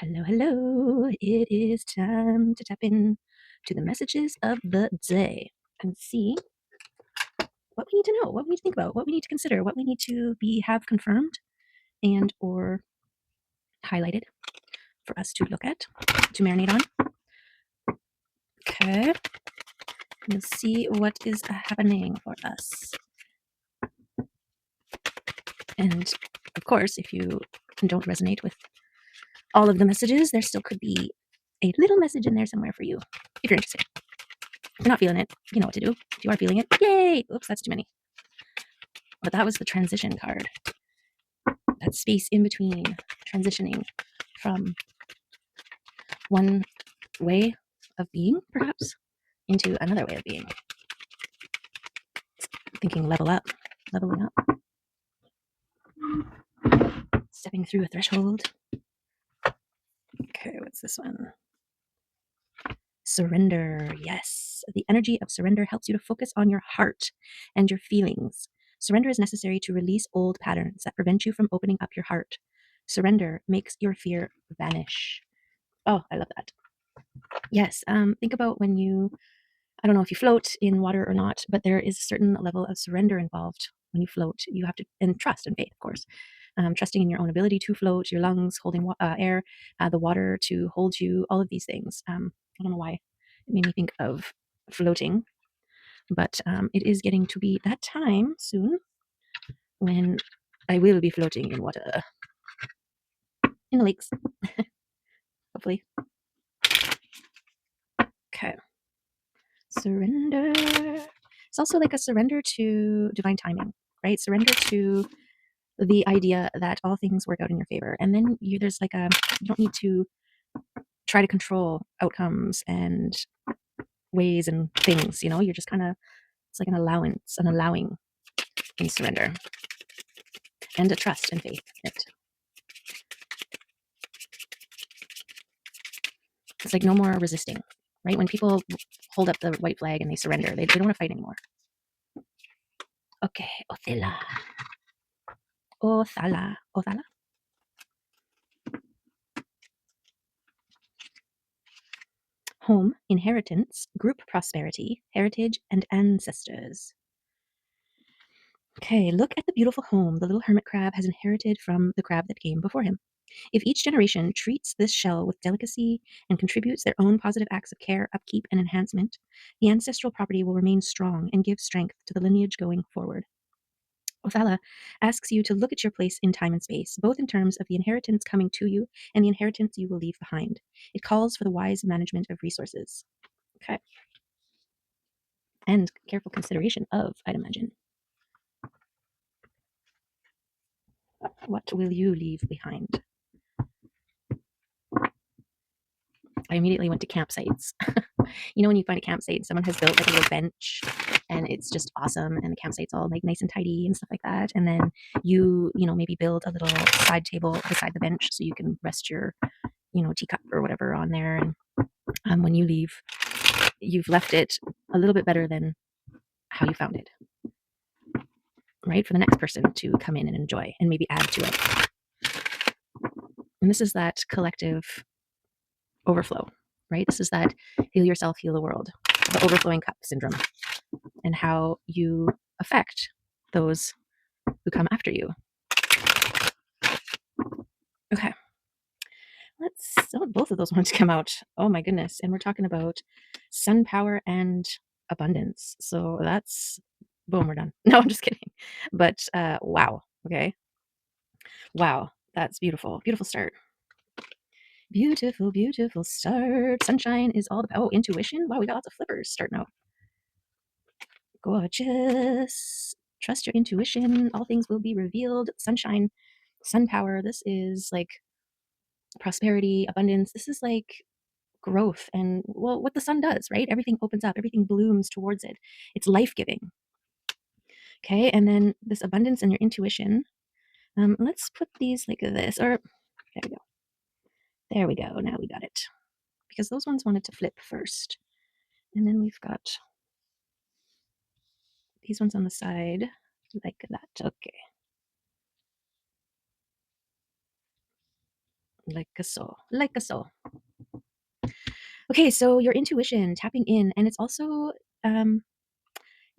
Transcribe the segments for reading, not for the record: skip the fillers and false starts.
Hello, hello. It is time to tap in to the messages of the day and see what we need to know, what we need to think about, what we need to consider, what we need to have confirmed and or highlighted for us to look at, to marinate on. Okay. We'll see what is happening for us. And of course, if you don't resonate with all of the messages, there still could be a little message in there somewhere for you if you're interested. If you're not feeling it, you know what to do. If you are feeling it, yay! Oops, that's too many. But that was the transition card. That space in between, transitioning from one way of being, perhaps, into another way of being. Thinking leveling up, stepping through a threshold. Okay, what's this one? Surrender. Yes. The energy of surrender helps you to focus on your heart and your feelings. Surrender is necessary to release old patterns that prevent you from opening up your heart. Surrender makes your fear vanish. Oh, I love that. Yes. Think about when I don't know if you float in water or not, but there is a certain level of surrender involved when you float. You have to, and trust and faith, of course. Trusting in your own ability to float, your lungs holding air, the water to hold you, all of these things. I don't know why it made me think of floating, but it is getting to be that time soon when I will be floating in water, in the lakes, hopefully. Okay. Surrender. It's also like a surrender to divine timing, right? Surrender to the idea that all things work out in your favor. And then there's like you don't need to try to control outcomes and ways and things, you're just kind of, it's like an allowance, an allowing in surrender and a trust and faith in it. It's like no more resisting, right? When people hold up the white flag and they surrender, they don't want to fight anymore. Okay, Othala. Othala. Home, inheritance, group prosperity, heritage, and ancestors. Okay, look at the beautiful home the little hermit crab has inherited from the crab that came before him. If each generation treats this shell with delicacy and contributes their own positive acts of care, upkeep, and enhancement, the ancestral property will remain strong and give strength to the lineage going forward. Othala asks you to look at your place in time and space, both in terms of the inheritance coming to you and the inheritance you will leave behind. It calls for the wise management of resources. Okay. And careful consideration of, I'd imagine. What will you leave behind? I immediately went to campsites. When you find a campsite and someone has built like a little bench and it's just awesome and the campsite's all like nice and tidy and stuff like that. And then maybe build a little side table beside the bench so you can rest your, teacup or whatever on there. And when you leave, you've left it a little bit better than how you found it, right? For the next person to come in and enjoy and maybe add to it. And this is that collective overflow, right? This is that heal yourself, heal the world, the overflowing cup syndrome, and how you affect those who come after you. Okay. Both of those ones come out. Oh my goodness. And we're talking about sun power and abundance. So that's, boom, we're done. No, I'm just kidding. But wow. Okay. Wow. That's beautiful. Beautiful start. Beautiful, beautiful start. Sunshine is all the intuition. Wow, we got lots of flippers starting out. Gorgeous. Trust your intuition. All things will be revealed. Sunshine, sun power. This is like prosperity, abundance. This is like growth and, well, what the sun does, right? Everything opens up, everything blooms towards it. It's life-giving. Okay, and then this abundance and your intuition. Let's put these like this, or there we go. There we go. Now we got it. Because those ones wanted to flip first. And then we've got these ones on the side like that. Okay. Like a so, like a so. Okay, so your intuition tapping in, and it's also um,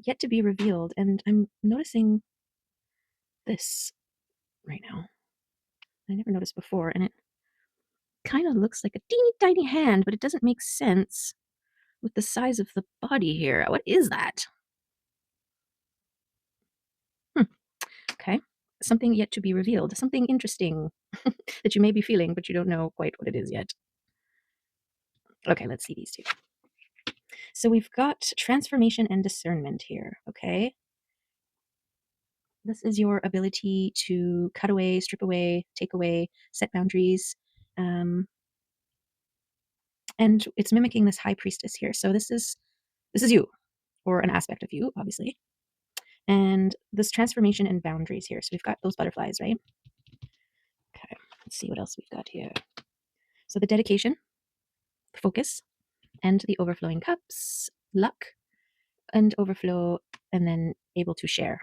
yet to be revealed. And I'm noticing this right now. I never noticed before, and it kind of looks like a teeny tiny hand, but it doesn't make sense with the size of the body here. What is that? Hmm, okay. Something yet to be revealed. Something interesting that you may be feeling, but you don't know quite what it is yet. Okay, let's see these two. So we've got transformation and discernment here, okay? This is your ability to cut away, strip away, take away, set boundaries. Um, and it's mimicking this high priestess here. So this is you, or an aspect of you, obviously. And this transformation and boundaries here. So we've got those butterflies, right? Okay, let's see what else we've got here. So the dedication, focus, and the overflowing cups, luck, and overflow, and then able to share.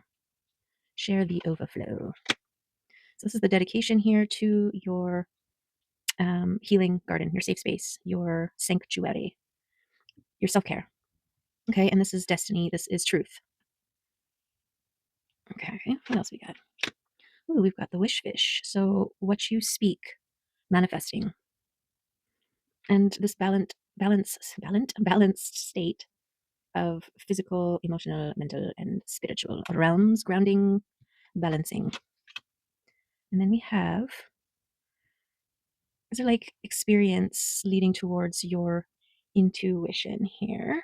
Share the overflow. So this is the dedication here to your healing garden, your safe space, your sanctuary, your self care. Okay, and this is destiny. This is truth. Okay, what else we got? Ooh, we've got the wish fish. So what you speak, manifesting, and this balanced state of physical, emotional, mental, and spiritual realms, grounding, balancing. And then we have, is there like experience leading towards your intuition here?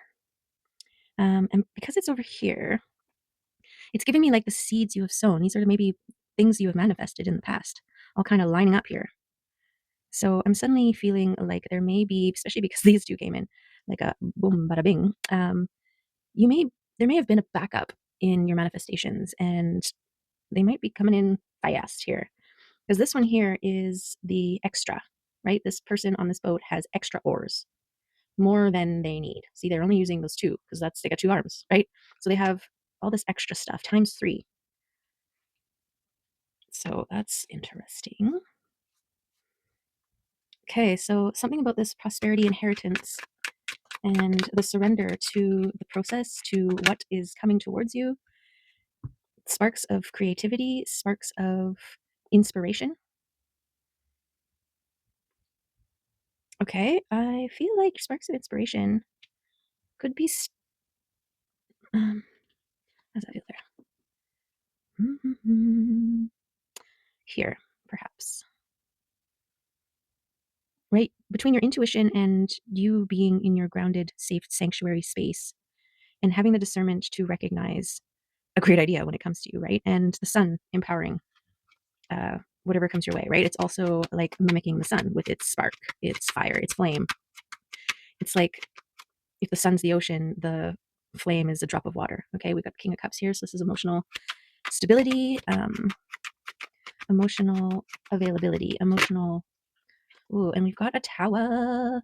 And because it's over here, it's giving me like the seeds you have sown. These are maybe things you have manifested in the past, all kind of lining up here. So I'm suddenly feeling like there may be, especially because these two came in, like a boom, bada bing. You may there may have been a backup in your manifestations, and they might be coming in fast here. Because this one here is the extra, right? This person on this boat has extra oars, more than they need. See, they're only using those two because that's they got two arms, right? So they have all this extra stuff times three. So that's interesting. Okay, so something about this prosperity inheritance and the surrender to the process, to what is coming towards you, sparks of creativity, sparks of inspiration. Okay, I feel like sparks of inspiration could be. How's that feel there? Here, perhaps. Right between your intuition and you being in your grounded, safe sanctuary space and having the discernment to recognize a great idea when it comes to you, right? And the sun empowering whatever comes your way, right? It's also like mimicking the sun with its spark, its fire, its flame. It's like if the sun's the ocean, the flame is a drop of water. Okay, we've got King of Cups here, so this is emotional stability, emotional availability, emotional. Ooh, and we've got a tower.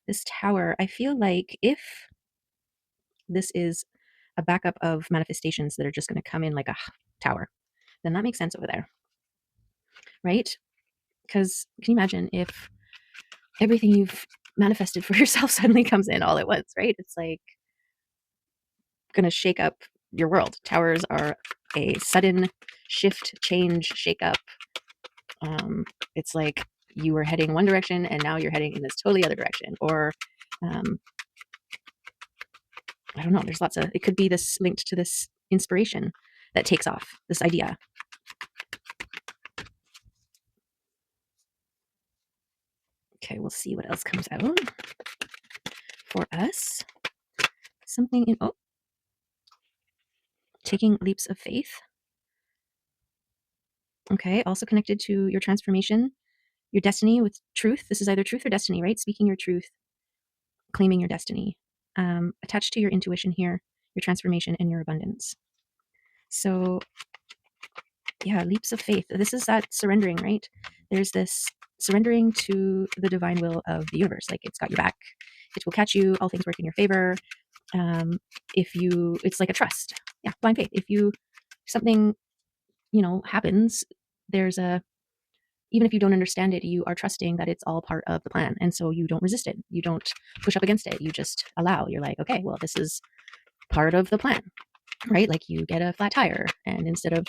This tower, I feel like if this is a backup of manifestations that are just going to come in like a tower, then that makes sense over there, right? Because can you imagine if everything you've manifested for yourself suddenly comes in all at once, right? It's like going to shake up your world. Towers are a sudden shift, change, shake up. It's like you were heading one direction and now you're heading in this totally other direction. Or um, I don't know. There's lots of, it could be this linked to this inspiration that takes off, this idea. Okay, we'll see what else comes out for us. Something in, oh, taking leaps of faith. Okay, also connected to your transformation, your destiny with truth. This is either truth or destiny, right? Speaking your truth, claiming your destiny. Attached to your intuition here, your transformation and your abundance. So, yeah, leaps of faith. This is that surrendering, right? There's this surrendering to the divine will of the universe. Like it's got your back, it will catch you, all things work in your favor. If you, it's like a trust. Yeah, blind faith. If you, something, happens, there's a even if you don't understand it, you are trusting that it's all part of the plan. And so you don't resist it. You don't push up against it. You just allow. You're like, okay, well, this is part of the plan, right? Like you get a flat tire, and instead of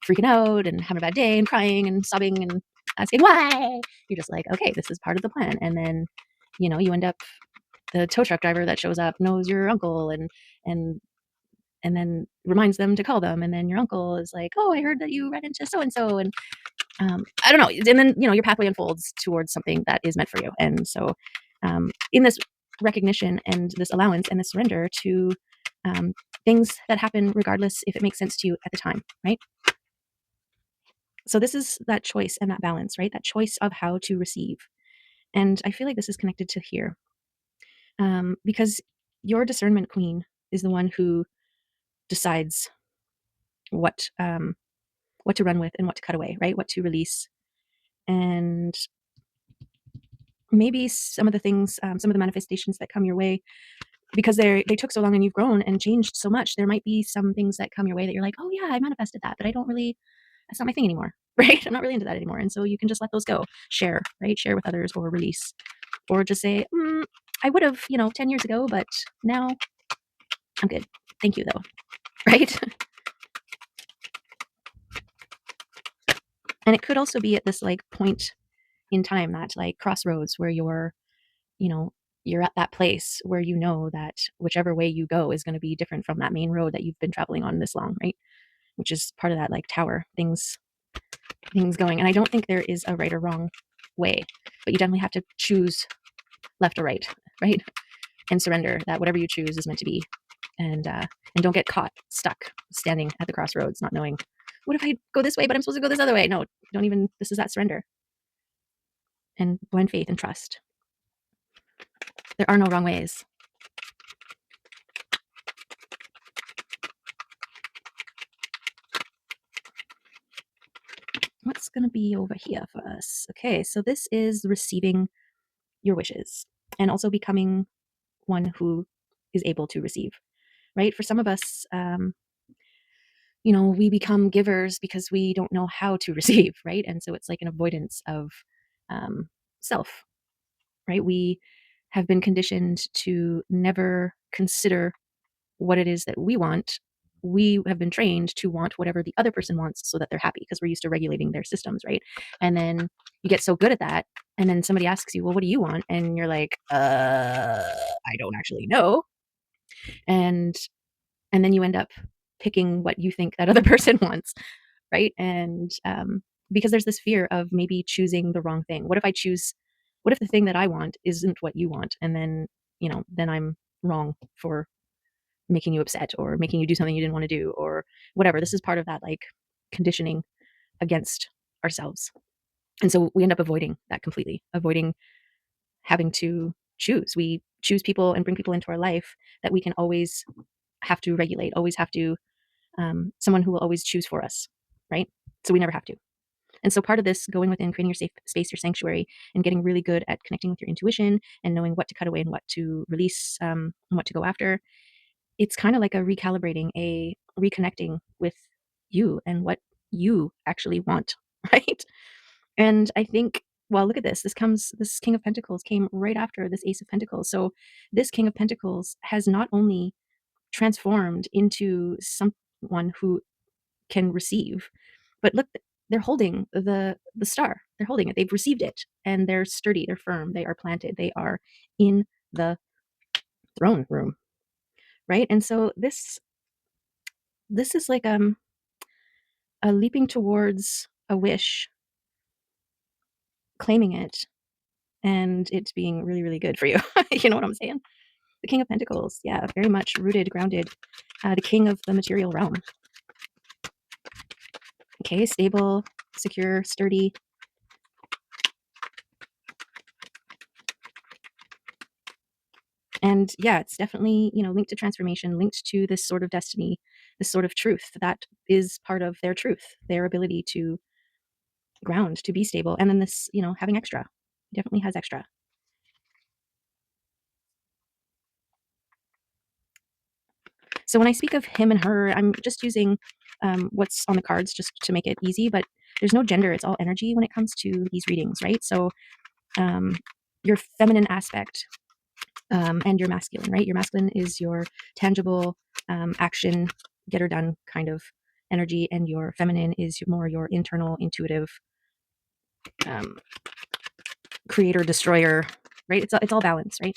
freaking out and having a bad day and crying and sobbing and asking why, you're just like, okay, this is part of the plan. And then, you end up, the tow truck driver that shows up knows your uncle, and and then reminds them to call them. And then your uncle is like, oh, I heard that you ran into so and so. And I don't know. And then, your pathway unfolds towards something that is meant for you. And so, in this recognition and this allowance and this surrender to um, things that happen, regardless if it makes sense to you at the time, right? So, this is that choice and that balance, right? That choice of how to receive. And I feel like this is connected to here, because your discernment queen is the one who decides what to run with and what to cut away, right? What to release. And maybe some of the things, some of the manifestations that come your way, because they took so long and you've grown and changed so much, there might be some things that come your way that you're like, oh yeah, I manifested that, but I don't really, that's not my thing anymore, right? I'm not really into that anymore. And so you can just let those go. Share, right? Share with others, or release, or just say, I would have, 10 years ago, but now I'm good. Thank you though, right? And it could also be at this like point in time, that like crossroads where you know, you're at that place where you know that whichever way you go is going to be different from that main road that you've been traveling on this long, right? Which is part of that like tower things going. And I don't think there is a right or wrong way, but you definitely have to choose left or right, right? And surrender that whatever you choose is meant to be. And don't get caught stuck standing at the crossroads, not knowing, what if I go this way, but I'm supposed to go this other way? No, don't even, this is that surrender and blind faith and trust. There are no wrong ways. What's going to be over here for us? Okay, so this is receiving your wishes and also becoming one who is able to receive, right? For some of us, we become givers because we don't know how to receive, right? And so it's like an avoidance of self, right? We have been conditioned to never consider what it is that we want. We have been trained to want whatever the other person wants so that they're happy, because we're used to regulating their systems, right? And then you get so good at that, and then somebody asks you, well, what do you want? And you're like, I don't actually know. And then you end up picking what you think that other person wants, right? And because there's this fear of maybe choosing the wrong thing. What if the thing that I want isn't what you want? And then, then I'm wrong for making you upset or making you do something you didn't want to do or whatever. This is part of that like conditioning against ourselves. And so we end up avoiding that completely, avoiding having to choose. We choose people and bring people into our life that we can always have to regulate, always have to, someone who will always choose for us, right? So we never have to. And so part of this, going within, creating your safe space, your sanctuary, and getting really good at connecting with your intuition and knowing what to cut away and what to release, and what to go after, it's kind of like a recalibrating, a reconnecting with you and what you actually want, right? And I think, well, look at this. This King of Pentacles came right after this Ace of Pentacles. So this King of Pentacles has not only transformed into someone who can receive, but look, they're holding the star. They're holding it. They've received it, and they're sturdy. They're firm. They are planted. They are in the throne room, right? And so this is like a leaping towards a wish, claiming it, and it's being really, really good for you. You know what I'm saying? The King of Pentacles, yeah, very much rooted, grounded, the king of the material realm. Okay, stable, secure, sturdy. And yeah, it's definitely, linked to transformation, linked to this sort of destiny, this sort of truth that is part of their truth, their ability to ground, to be stable. And then this, having extra, definitely has extra. So when I speak of him and her, I'm just using what's on the cards just to make it easy. But there's no gender. It's all energy when it comes to these readings, right? So your feminine aspect and your masculine, right? Your masculine is your tangible action, get her done kind of energy, and your feminine is more your internal, intuitive, creator, destroyer, right? It's all balance, right?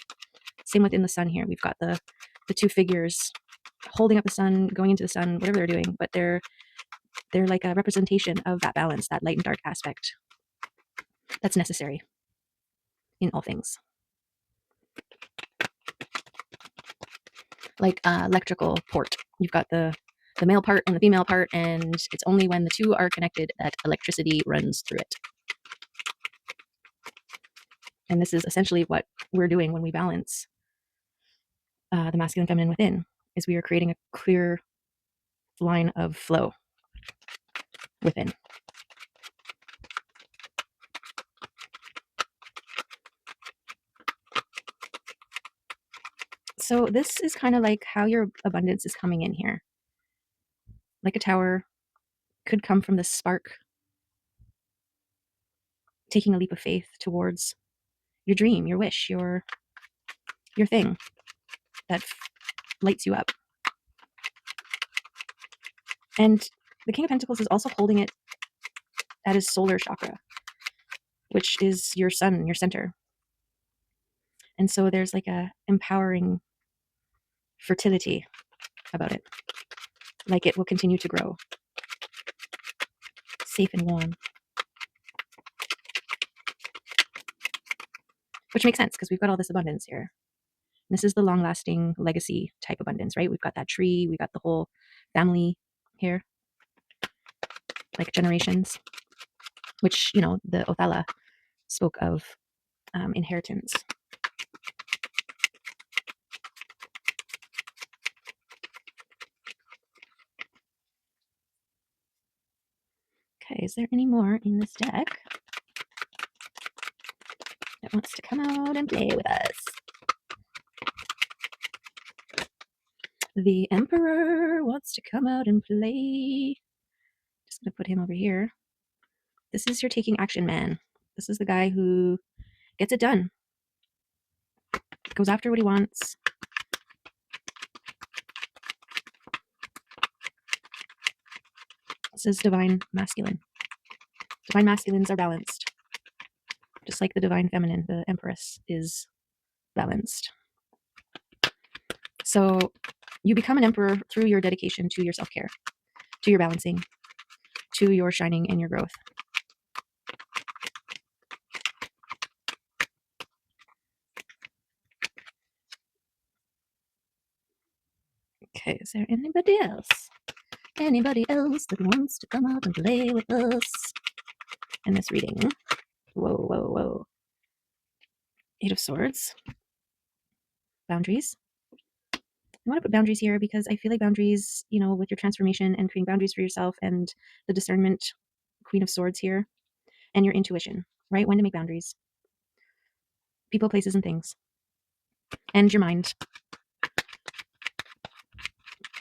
Same within the sun here. We've got the two figures holding up the sun, going into the sun, whatever they're doing, but they're like a representation of that balance, that light and dark aspect that's necessary in all things. Like electrical port. You've got the male part and the female part, and it's only when the two are connected that electricity runs through it. And this is essentially what we're doing when we balance the masculine and feminine within, is we are creating a clear line of flow within. So this is kind of like how your abundance is coming in here. Like a tower, could come from this spark, taking a leap of faith towards your dream, your wish, your thing that lights you up. And the King of Pentacles is also holding it at his solar chakra, which is your sun, your center. And so there's like a empowering fertility about it. Like it will continue to grow, safe and warm. Which makes sense because we've got all this abundance here. And this is the long-lasting legacy type abundance, right? We've got that tree, we got the whole family here, like generations, which, you know, the Othala spoke of inheritance. Okay, is there any more in this deck that wants to come out and play with us? The Emperor wants to come out and play. Just gonna put him over here. This is your taking action man. This is the guy who gets it done, goes after what he wants. This is divine masculine. Divine masculines are balanced, just like the divine feminine, the Empress, is balanced. So you become an emperor through your dedication to your self-care, to your balancing, to your shining and your growth. Okay, is there anybody else? Anybody else that wants to come out and play with us in this reading? Whoa, whoa, whoa. Eight of Swords. Boundaries. I want to put boundaries here because I feel like boundaries, you know, with your transformation and creating boundaries for yourself and the discernment, Queen of Swords here, and your intuition, right? When to make boundaries. People, places, and things. And your mind.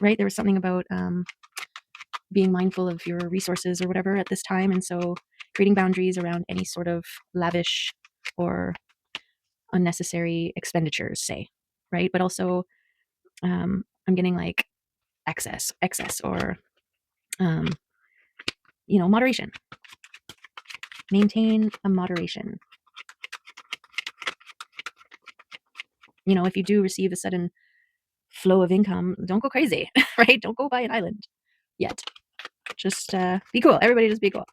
Right? There was something about being mindful of your resources or whatever at this time. And so creating boundaries around any sort of lavish or unnecessary expenditures, say, right? But also I'm getting like excess or, you know, moderation. Maintain a moderation. You know, if you do receive a sudden flow of income, don't go crazy, right? Don't go buy an island yet. Just be cool. Everybody just be cool.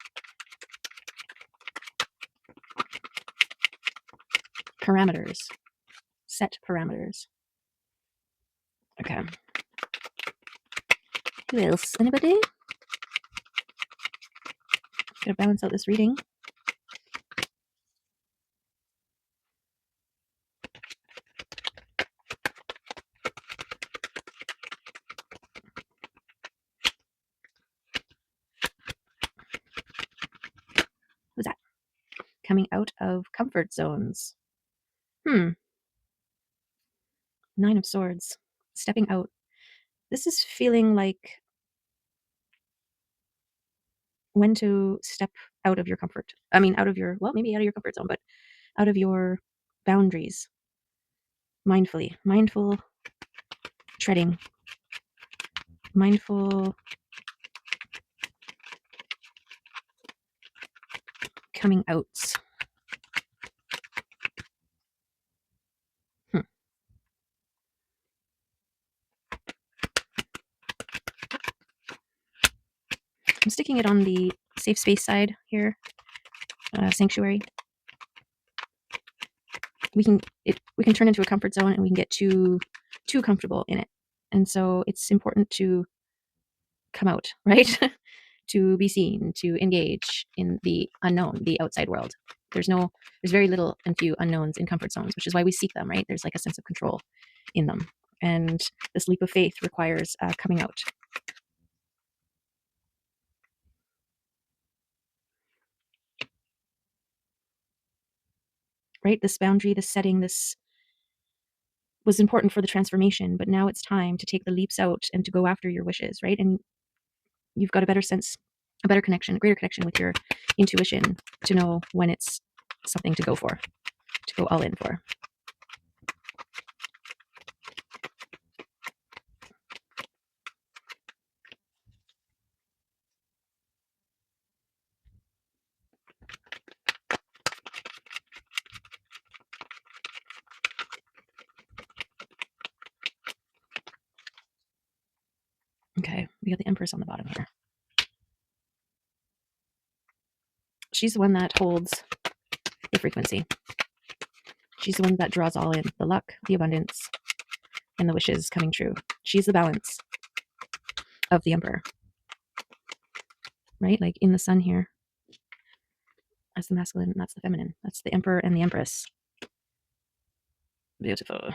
Parameters. Set parameters. Okay. Who else? Anybody? Gonna balance out this reading. Who's that? Coming out of comfort zones. Nine of Swords. Stepping out. This is feeling like when to step out of your comfort. I mean, out of your, well, maybe out of your comfort zone, but out of your boundaries mindfully. Mindful treading, mindful coming outs. Hmm. I'm sticking it on the safe space side here, sanctuary. We can turn into a comfort zone and we can get too comfortable in it. And so it's important to come out, right? To be seen, to engage in the unknown, the outside world. There's very little and few unknowns in comfort zones, which is why we seek them, right? There's like a sense of control in them. And this leap of faith requires coming out. Right? This boundary, this setting, this was important for the transformation, but now it's time to take the leaps out and to go after your wishes, right? And you've got a better sense, a better connection, a greater connection with your intuition to know when it's something to go for, to go all in for. Okay, we got the Empress on the bottom here. She's the one that holds the frequency. She's the one that draws all in the luck, the abundance, and the wishes coming true. She's the balance of the Emperor, right? Like in the sun here, that's the masculine, that's the feminine. That's the Emperor and the Empress. Beautiful.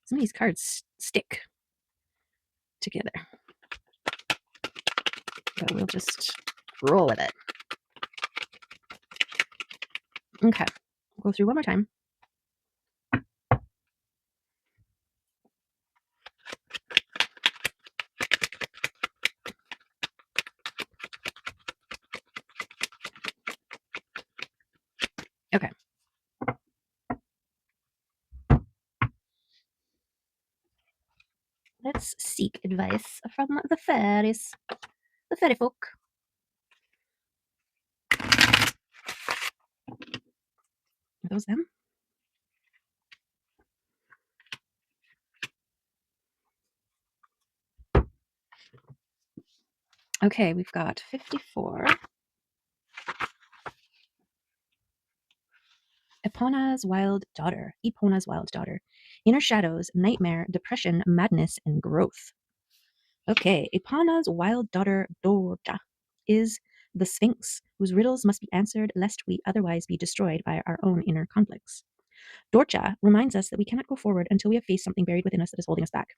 Some of these cards stick together, but we'll just roll with it. Okay, we'll go through one more time. Okay. Let's seek advice from the fairies, the fairy folk. Are those them? Okay, we've got 54. Epona's wild daughter. Epona's wild daughter. Inner shadows, nightmare, depression, madness, and growth. Okay, Epona's wild daughter, Dorja, is the Sphinx, whose riddles must be answered lest we otherwise be destroyed by our own inner conflicts. Dorja reminds us that we cannot go forward until we have faced something buried within us that is holding us back.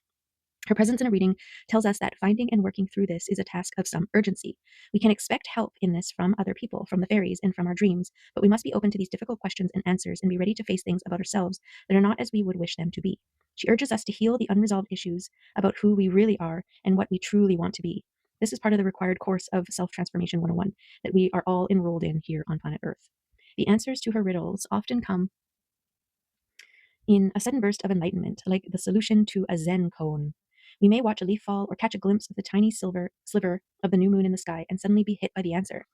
Her presence in a reading tells us that finding and working through this is a task of some urgency. We can expect help in this from other people, from the fairies, and from our dreams, but we must be open to these difficult questions and answers and be ready to face things about ourselves that are not as we would wish them to be. She urges us to heal the unresolved issues about who we really are and what we truly want to be. This is part of the required course of Self Transformation 101 that we are all enrolled in here on planet Earth. The answers to her riddles often come in a sudden burst of enlightenment, like the solution to a Zen koan. We may watch a leaf fall or catch a glimpse of the tiny silver sliver of the new moon in the sky and suddenly be hit by the answer.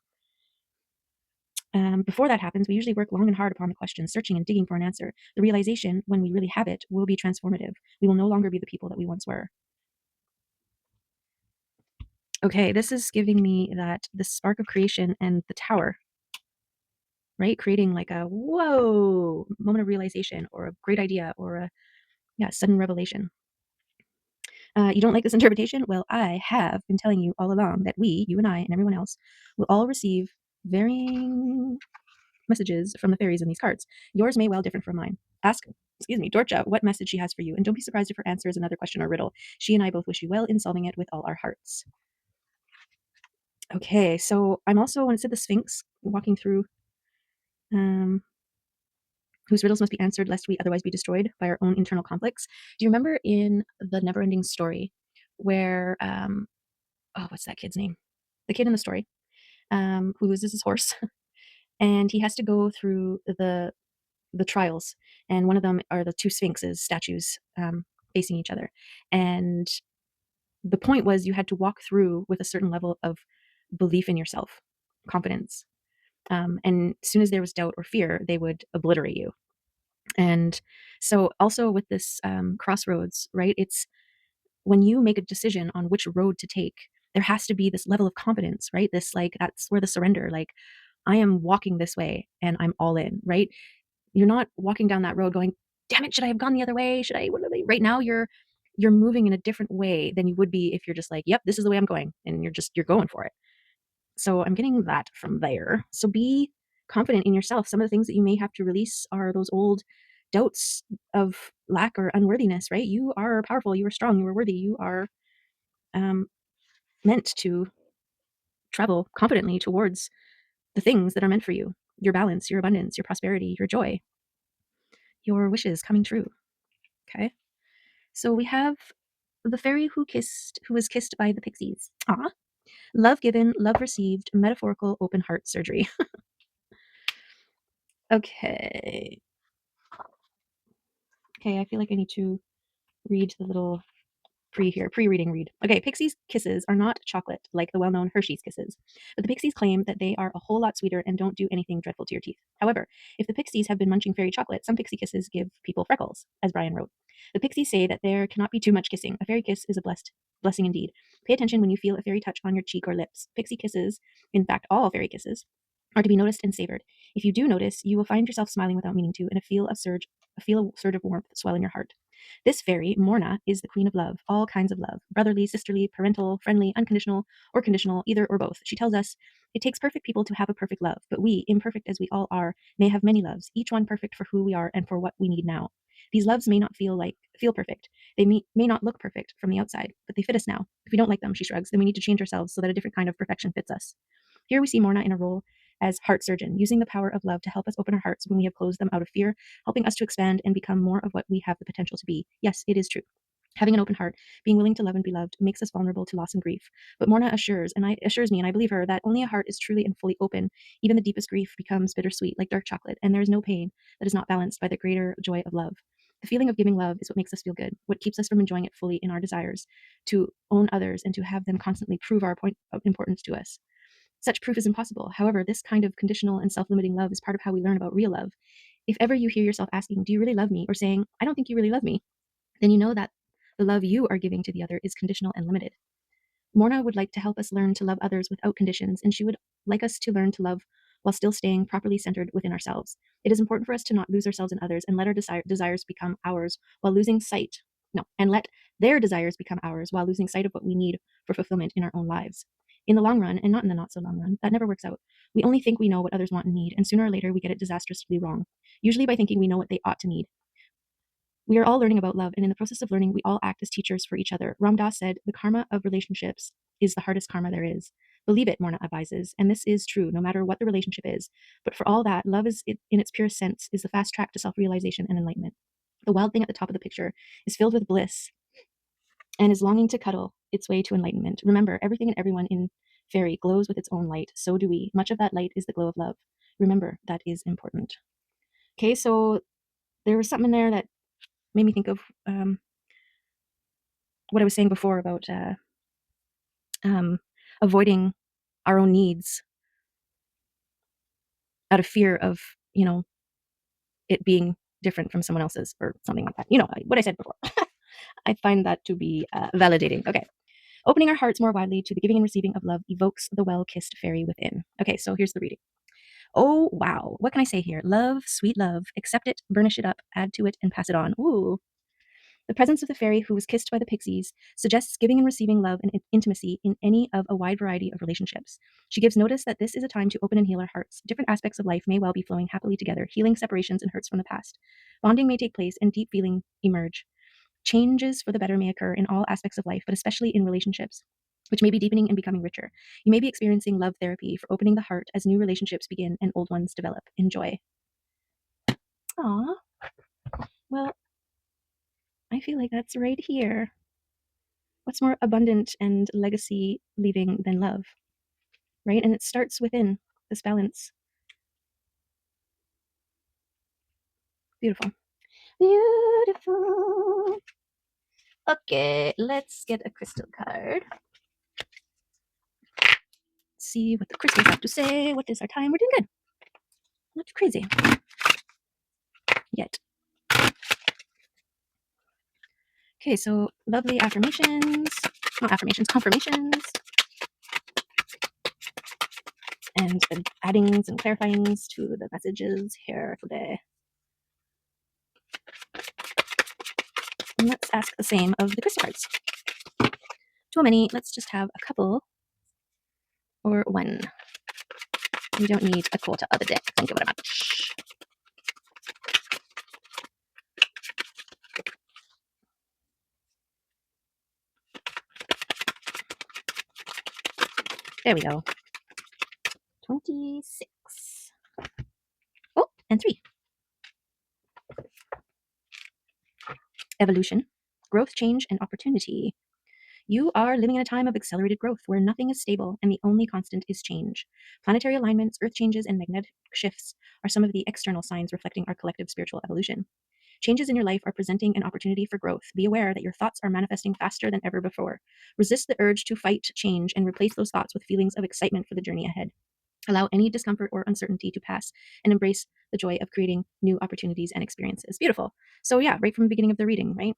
Before that happens, we usually work long and hard upon the question, searching and digging for an answer. The realization, when we really have it, will be transformative. We will no longer be the people that we once were. Okay, this is giving me that the spark of creation and the tower, right? Creating like a whoa moment of realization or a great idea or a sudden revelation. You don't like this interpretation? Well, I have been telling you all along that we, you and I, and everyone else, will all receive varying messages from the fairies in these cards. Yours may well differ from mine. Ask, Dorcha, what message she has for you, and don't be surprised if her answer is another question or riddle. She and I both wish you well in solving it with all our hearts. Okay, so I'm also, when it said the Sphinx walking through whose riddles must be answered lest we otherwise be destroyed by our own internal conflicts. Do you remember in the Neverending Story where, oh, what's that kid's name? The kid in the story who loses his horse, and he has to go through the trials, and one of them are the two sphinxes statues facing each other, and the point was you had to walk through with a certain level of belief in yourself, confidence, and as soon as there was doubt or fear, they would obliterate you. And so, also with this crossroads, right? It's when you make a decision on which road to take, there has to be this level of confidence, right? This, like, that's where the surrender, like, I am walking this way and I'm all in, right? You're not walking down that road going, damn it, should I have gone the other way? Should I, what are they? Right now, you're moving in a different way than you would be if you're just like, yep, this is the way I'm going. And you're going for it. So I'm getting that from there. So be confident in yourself. Some of the things that you may have to release are those old doubts of lack or unworthiness, right? You are powerful, you are strong, you are worthy, you are um, meant to travel confidently towards the things that are meant for you, your balance, your abundance, your prosperity, your joy, your wishes coming true. Okay. So we have the fairy who was kissed by the pixies. Ah, love given, love received, metaphorical open heart surgery. Okay. Okay, I feel like I need to read the little pre-reading read. Okay, Pixies' kisses are not chocolate like the well-known Hershey's kisses, but the Pixies claim that they are a whole lot sweeter and don't do anything dreadful to your teeth. However, if the Pixies have been munching fairy chocolate, some Pixie kisses give people freckles, as Brian wrote. The Pixies say that there cannot be too much kissing. A fairy kiss is a blessing indeed. Pay attention when you feel a fairy touch on your cheek or lips. Pixie kisses, in fact, all fairy kisses, are to be noticed and savored. If you do notice, you will find yourself smiling without meaning to, and a surge of warmth swell in your heart. This fairy, Morna, is the queen of love, all kinds of love, brotherly, sisterly, parental, friendly, unconditional, or conditional, either or both. She tells us, it takes perfect people to have a perfect love, but we, imperfect as we all are, may have many loves, each one perfect for who we are and for what we need now. These loves may not feel perfect. They may not look perfect from the outside, but they fit us now. If we don't like them, she shrugs, then we need to change ourselves so that a different kind of perfection fits us. Here we see Morna in a role as heart surgeon, using the power of love to help us open our hearts when we have closed them out of fear, helping us to expand and become more of what we have the potential to be. Yes, it is true. Having an open heart, being willing to love and be loved, makes us vulnerable to loss and grief. But Morna assures me, and I believe her, that only a heart is truly and fully open. Even the deepest grief becomes bittersweet, like dark chocolate, and there is no pain that is not balanced by the greater joy of love. The feeling of giving love is what makes us feel good, what keeps us from enjoying it fully in our desires to own others and to have them constantly prove our point of importance to us. Such proof is impossible. However, this kind of conditional and self limiting love is part of how we learn about real love. If ever you hear yourself asking, do you really love me? Or saying, I don't think you really love me, then you know that the love you are giving to the other is conditional and limited. Morna would like to help us learn to love others without conditions, and she would like us to learn to love while still staying properly centered within ourselves. It is important for us to not lose ourselves in others and let our desires become ours while losing sight. No, and let their desires become ours while losing sight of what we need for fulfillment in our own lives. In the long run, and not in the not so long run, that never works out. We only think we know what others want and need, and sooner or later we get it disastrously wrong, usually by thinking we know what they ought to need. We are all learning about love, and in the process of learning, we all act as teachers for each other. Ram Dass said, the karma of relationships is the hardest karma there is. Believe it, Morna advises, and this is true, no matter what the relationship is. But for all that, love is, in its purest sense, is the fast track to self-realization and enlightenment. The wild thing at the top of the picture is filled with bliss and is longing to cuddle its way to enlightenment. Remember, everything and everyone in fairy glows with its own light. So do we. Much of that light is the glow of love. Remember, that is important. Okay, so there was something in there that made me think of what I was saying before about avoiding our own needs out of fear of, you know, it being different from someone else's or something like that. You know, what I said before. I find that to be validating. Okay. Opening our hearts more widely to the giving and receiving of love evokes the well-kissed fairy within. Okay, so here's the reading. Oh, wow. What can I say here? Love, sweet love. Accept it, burnish it up, add to it, and pass it on. Ooh. The presence of the fairy who was kissed by the pixies suggests giving and receiving love and intimacy in any of a wide variety of relationships. She gives notice that this is a time to open and heal our hearts. Different aspects of life may well be flowing happily together, healing separations and hurts from the past. Bonding may take place and deep feeling emerge. Changes for the better may occur in all aspects of life, but especially in relationships. which may be deepening and becoming richer. You may be experiencing love therapy for opening the heart as new relationships begin and old ones develop. Enjoy. Aw. Well, I feel like that's right here. What's more abundant and legacy leaving than love, right? And it starts within this balance. Beautiful. Beautiful. Okay, let's get a crystal card. See what the crystals have to say. What is our time? We're doing good. Not too crazy yet. Okay, so lovely affirmations. Not affirmations, confirmations. And addings and clarifyings to the messages here today. And let's ask the same of the crystal cards. Too many. Let's just have a couple or one. We don't need a quarter of the deck. Thank you very much. There we go. 26. Oh, and 3. Evolution, growth, change, and opportunity. You are living in a time of accelerated growth where nothing is stable and the only constant is change. Planetary alignments, earth changes, and magnetic shifts are some of the external signs reflecting our collective spiritual evolution. Changes in your life are presenting an opportunity for growth. Be aware that your thoughts are manifesting faster than ever before. Resist the urge to fight change and replace those thoughts with feelings of excitement for the journey ahead. Allow any discomfort or uncertainty to pass and embrace the joy of creating new opportunities and experiences. Beautiful. So yeah, right from the beginning of the reading, right?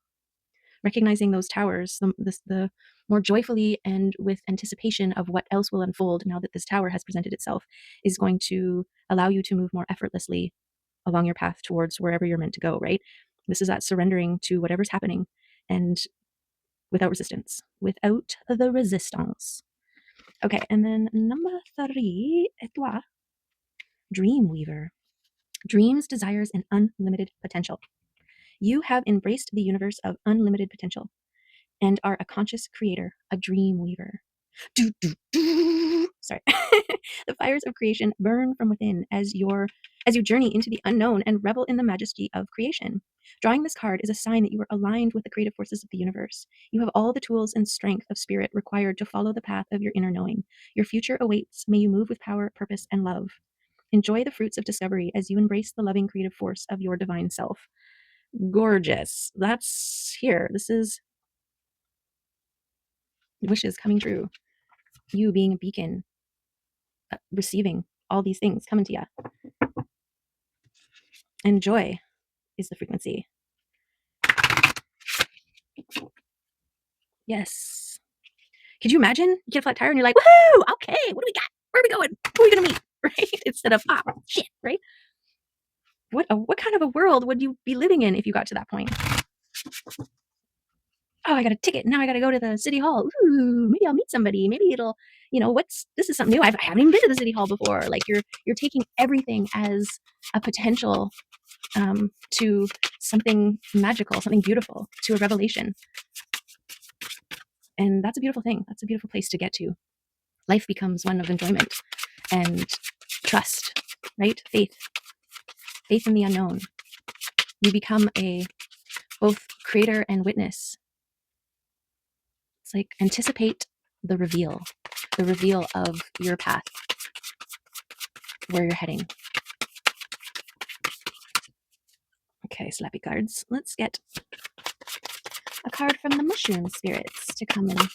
Recognizing those towers, the more joyfully and with anticipation of what else will unfold now that this tower has presented itself is going to allow you to move more effortlessly along your path towards wherever you're meant to go, right? This is that surrendering to whatever's happening and without resistance, without the resistance. Okay, and then number 3, Etoile, Dreamweaver. Dreams, desires, and unlimited potential. You have embraced the universe of unlimited potential and are a conscious creator, a dream weaver. Do, do, do. Sorry. The fires of creation burn from within as you journey into the unknown and revel in the majesty of creation. Drawing this card is a sign that you are aligned with the creative forces of the universe. You have all the tools and strength of spirit required to follow the path of your inner knowing. Your future awaits. May you move with power, purpose, and love. Enjoy the fruits of discovery as you embrace the loving creative force of your divine self. Gorgeous. That's here. This is wishes coming true. You being a beacon, receiving all these things coming to you. And joy is the frequency. Yes. Could you imagine? You get a flat tire and you're like, woohoo, okay, what do we got? Where are we going? Who are we going to meet? Right? Instead of, shit, right? What kind of a world would you be living in if you got to that point? Oh, I got a ticket. Now I got to go to the city hall. Ooh, maybe I'll meet somebody. Maybe it'll, this is something new. I haven't even been to the city hall before. Like you're taking everything as a potential to something magical, something beautiful, to a revelation. And that's a beautiful thing. That's a beautiful place to get to. Life becomes one of enjoyment and trust, right? Faith in the unknown. You become a both creator and witness. It's like anticipate the reveal of your path, where you're heading. Okay, slappy cards. Let's get a card from the mushroom spirits to come and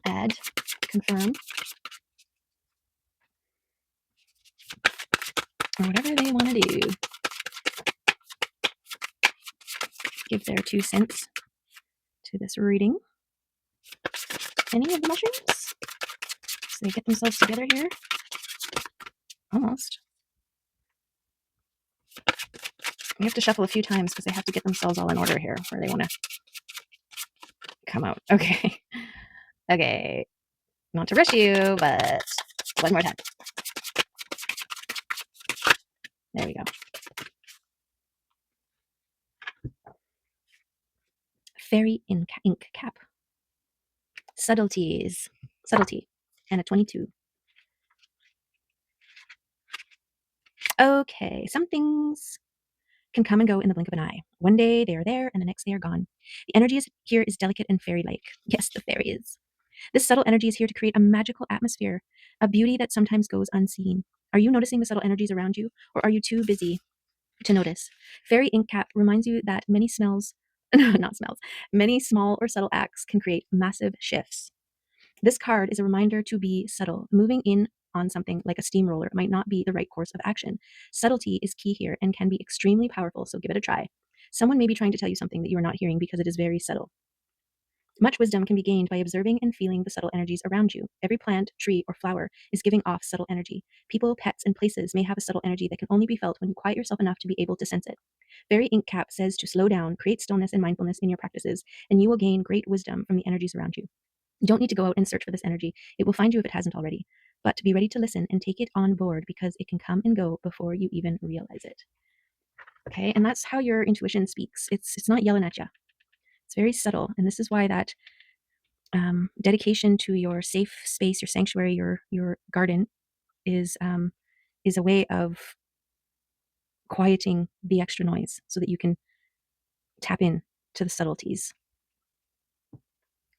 add, confirm, or whatever they want to do. Give their 2 cents to this reading. Any of the mushrooms? So they get themselves together here. Almost. We have to shuffle a few times because they have to get themselves all in order here where they want to come out. Okay. Okay. Not to rush you, but one more time. There we go. Fairy ink cap. Subtleties. Subtlety. And a 22. Okay, some things can come and go in the blink of an eye. One day they are there, and the next they are gone. The energy here is delicate and fairy-like. Yes, the fairies. This subtle energy is here to create a magical atmosphere, a beauty that sometimes goes unseen. Are you noticing the subtle energies around you, or are you too busy to notice? Fairy ink cap reminds you that many smells, not smells, many small or subtle acts can create massive shifts. This card is a reminder to be subtle. Moving in on something like a steamroller might not be the right course of action. Subtlety is key here and can be extremely powerful, so give it a try. Someone may be trying to tell you something that you are not hearing because it is very subtle. Much wisdom can be gained by observing and feeling the subtle energies around you. Every plant, tree, or flower is giving off subtle energy. People, pets, and places may have a subtle energy that can only be felt when you quiet yourself enough to be able to sense it. Fairy Ink Cap says to slow down, create stillness and mindfulness in your practices, and you will gain great wisdom from the energies around you. You don't need to go out and search for this energy. It will find you if it hasn't already. But be ready to listen and take it on board because it can come and go before you even realize it. Okay, and that's how your intuition speaks. It's not yelling at you. It's very subtle, and this is why that dedication to your safe space, your sanctuary, your garden is a way of quieting the extra noise so that you can tap in to the subtleties.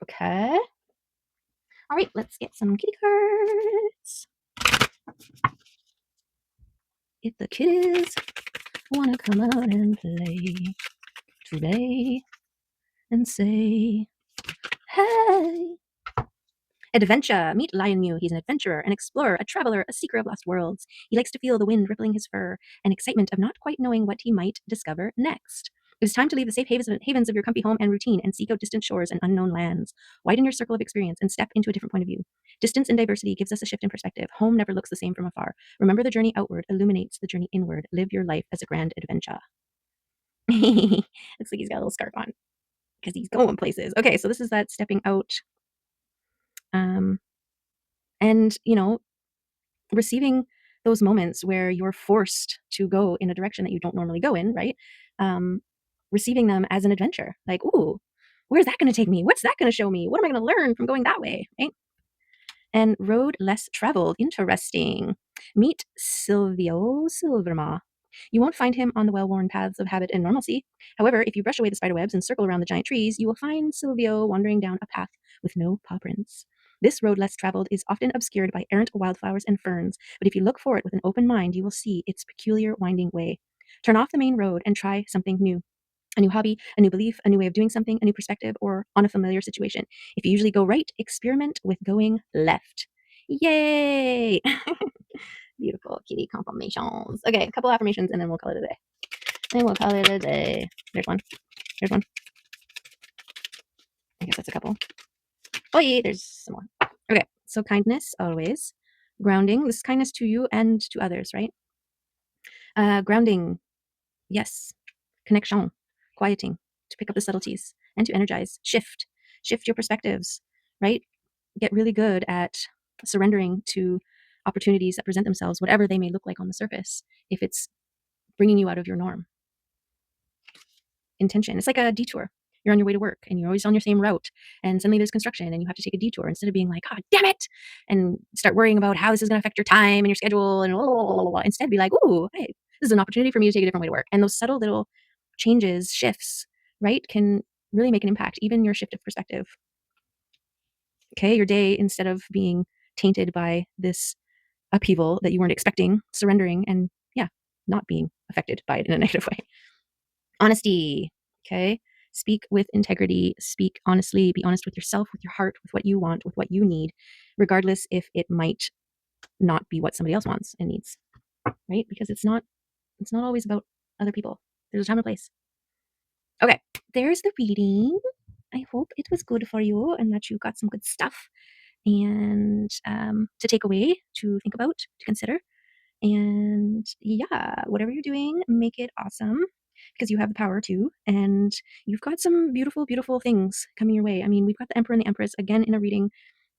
Okay. All right, let's get some kitty cards. If the kiddies wanna come out and play today and say, hey. Adventure. Meet Lion Mew. He's an adventurer, an explorer, a traveler, a seeker of lost worlds. He likes to feel the wind rippling his fur and excitement of not quite knowing what he might discover next. It is time to leave the safe havens of your comfy home and routine and seek out distant shores and unknown lands. Widen your circle of experience and step into a different point of view. Distance and diversity gives us a shift in perspective. Home never looks the same from afar. Remember, the journey outward illuminates the journey inward. Live your life as a grand adventure. Looks like he's got a little scarf on because he's going places. Okay, so this is that stepping out. And, receiving those moments where you're forced to go in a direction that you don't normally go in, right? Receiving them as an adventure, like, ooh, where's that going to take me? What's that going to show me? What am I going to learn from going that way? Right? And road less traveled, interesting. Meet Silvio Silverma. You won't find him on the well-worn paths of habit and normalcy. However, if you brush away the spiderwebs and circle around the giant trees, you will find Silvio wandering down a path with no paw prints. This road less traveled is often obscured by errant wildflowers and ferns, but if you look for it with an open mind, you will see its peculiar winding way. Turn off the main road and try something new. A new hobby, a new belief, a new way of doing something, a new perspective, or on a familiar situation. If you usually go right, experiment with going left. Yay! Beautiful kitty confirmations. Okay, a couple affirmations and then we'll call it a day. There's one. There's one. I guess that's a couple. Oh, yeah, there's some more. Okay, so kindness always. Grounding. This is kindness to you and to others, right? Grounding. Yes. Connection. Quieting. To pick up the subtleties and to energize. Shift. Shift your perspectives, right? Get really good at surrendering to opportunities that present themselves, whatever they may look like on the surface, if it's bringing you out of your norm. Intention. It's like a detour. You're on your way to work and you're always on your same route, and suddenly there's construction and you have to take a detour instead of being like, oh, damn it, and start worrying about how this is going to affect your time and your schedule and blah, blah, blah, blah. Instead be like, ooh, hey, this is an opportunity for me to take a different way to work. And those subtle little changes, shifts, right, can really make an impact, even your shift of perspective. Okay, your day, instead of being tainted by this upheaval that you weren't expecting, surrendering and, yeah, not being affected by it in a negative way. Honesty. Okay. Speak with integrity. Speak honestly. Be honest with yourself, with your heart, with what you want, with what you need, regardless if it might not be what somebody else wants and needs. Right? Because it's not always about other people. There's a time and place. Okay. There's the reading. I hope it was good for you and that you got some good stuff and to take away, to think about, to consider. And yeah, whatever you're doing, make it awesome because you have the power to. And you've got some beautiful, beautiful things coming your way. I mean, we've got the Emperor and the Empress again in a reading.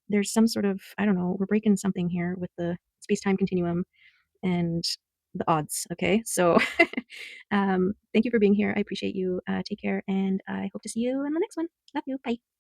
There's some sort of, I don't know, we're breaking something here with the space time continuum and the odds. Okay. So thank you for being here. I appreciate you. Take care. And I hope to see you in the next one. Love you. Bye.